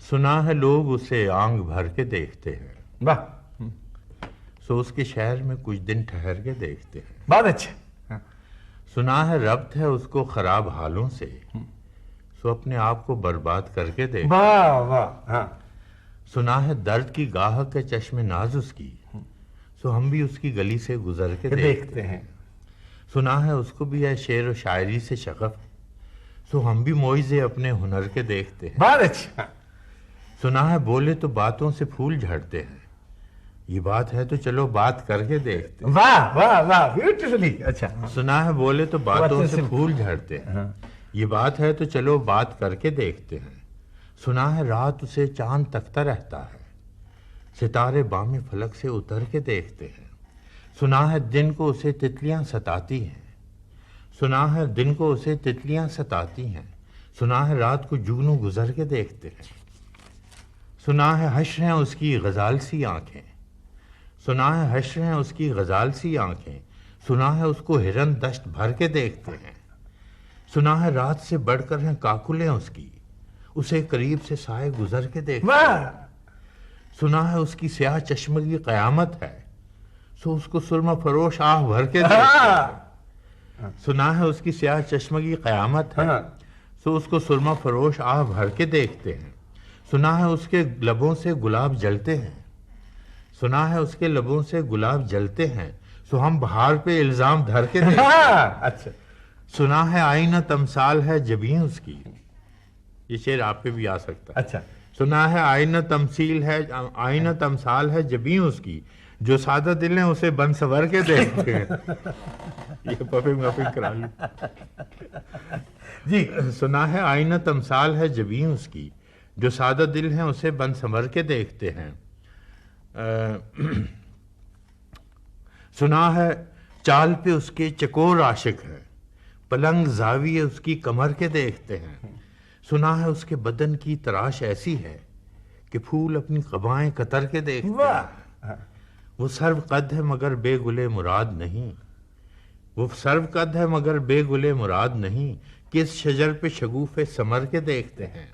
سنا ہے لوگ اسے آنکھ بھر کے دیکھتے ہیں، واہ، سو اس کے شہر میں کچھ دن ٹھہر کے دیکھتے ہیں۔ بہت اچھا۔ سنا ہے ربط ہے اس کو خراب حالوں سے، سو اپنے آپ کو برباد کر کے دیکھتے ہیں۔ واہ واہ، ہاں، سنا ہے درد کی گاہک ہے چشم ناز اس کی، سو ہم بھی اس کی گلی سے گزر کے دیکھتے ہیں۔ سنا ہے اس کو بھی ہے شعر و شاعری سے شغف، سو ہم بھی معجزے اپنے ہنر کے دیکھتے ہیں۔ بہت اچھا۔ سنا ہے بولے تو باتوں سے پھول جھڑتے ہیں، یہ بات ہے تو چلو بات کر کے دیکھتے ہیں۔ واہ واہ واہ، بیوٹیفلی اچھا۔ سنا ہے بولے تو باتوں سے پھول جھڑتے ہیں، یہ بات ہے تو چلو بات کر کے دیکھتے ہیں۔ سنا ہے رات اسے چاند تکتا رہتا ہے، ستارے بام فلک سے اتر کے دیکھتے ہیں۔ سنا ہے دن کو اسے تتلیاں ستاتی ہیں، سنا ہے دن کو اسے تتلیاں ستاتی ہیں، سنا ہے رات کو جگنو گزر کے دیکھتے ہیں۔ سنا ہے حشر ہیں اس کی غزال سی آنکھیں، سنا ہے حشر ہیں اس کی غزال سی آنکھیں، سنا ہے اس کو ہرن دشت بھر کے دیکھتے ہیں۔ سنا ہے رات سے بڑھ کر ہیں کاکلیں اس کی، اسے قریب سے سائے گزر کے دیکھتے ہیں۔ سنا ہے اس کی سیاہ چشمگی قیامت ہے، سو اس کو سرمہ فروش آہ بھر کے دیکھتے ہیں۔ سنا ہے اس کی سیاہ چشمگی قیامت ہے، سو اس کو سرمہ فروش آہ بھر کے دیکھتے ہیں۔ سنا ہے اس کے لبوں سے گلاب جلتے ہیں، سنا ہے اس کے لبوں سے گلاب جلتے ہیں، سو ہم بہار پہ الزام دھر کے دیکھتے ہیں۔ اچھا۔ سنا ہے آئینہ تمثال ہے جبیں اس کی، یہ شعر آپ پہ بھی آ سکتا ہے۔ اچھا۔ سنا ہے آئینہ تمثال ہے جبیں اس کی، جو سادہ دل ہیں اسے بن سور کے دیکھتے ہیں۔ یہ پفنگ وفنگ کرا لی جی۔ سنا ہے آئینہ تمثال ہے جبیں اس کی، جو سادہ دل ہیں اسے بن سنور کے دیکھتے ہیں۔ سنا ہے چال پہ اس کے چکور عاشق ہے، پلنگ زاویے اس کی کمر کے دیکھتے ہیں۔ سنا ہے اس کے بدن کی تراش ایسی ہے کہ پھول اپنی قبائیں قطر کے دیکھتے ہیں۔ وہ سرو قد ہے مگر بے گلے مراد نہیں، وہ سرو قد ہے مگر بے گلے مراد نہیں، کس شجر پہ شگوفے ثمر کے دیکھتے ہیں۔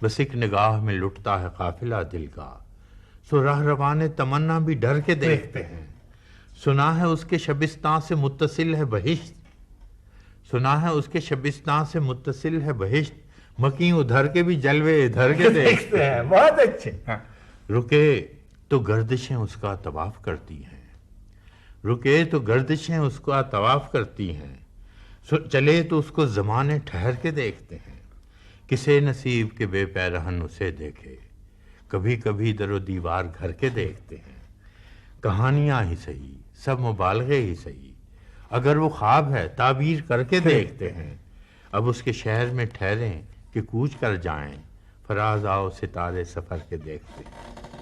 بس ایک نگاہ میں لٹتا ہے قافلہ دل کا، سو راہ روانے تمنا بھی ڈر کے دیکھتے ہیں۔ سنا ہے اس کے شبستان سے متصل ہے بہشت، سنا ہے اس کے شبستان سے متصل ہے بہشت، مکیں ادھر کے بھی جلوے ادھر کے دیکھتے ہیں۔ بہت اچھے۔ رکے تو گردشیں اس کا طواف کرتی ہیں، رکے تو گردشیں اس کا طواف کرتی ہیں، چلے تو اس کو زمانے ٹھہر کے دیکھتے ہیں۔ کسے نصیب کے بے پیرہن اسے دیکھے، کبھی کبھی در و دیوار گھر کے دیکھتے ہیں۔ کہانیاں ہی سہی، سب مبالغے ہی سہی، اگر وہ خواب ہے تعبیر کر کے دیکھتے ہیں۔ اب اس کے شہر میں ٹھہریں کہ کوچ کر جائیں، فراز آؤ ستارے سفر کے دیکھتے ہیں۔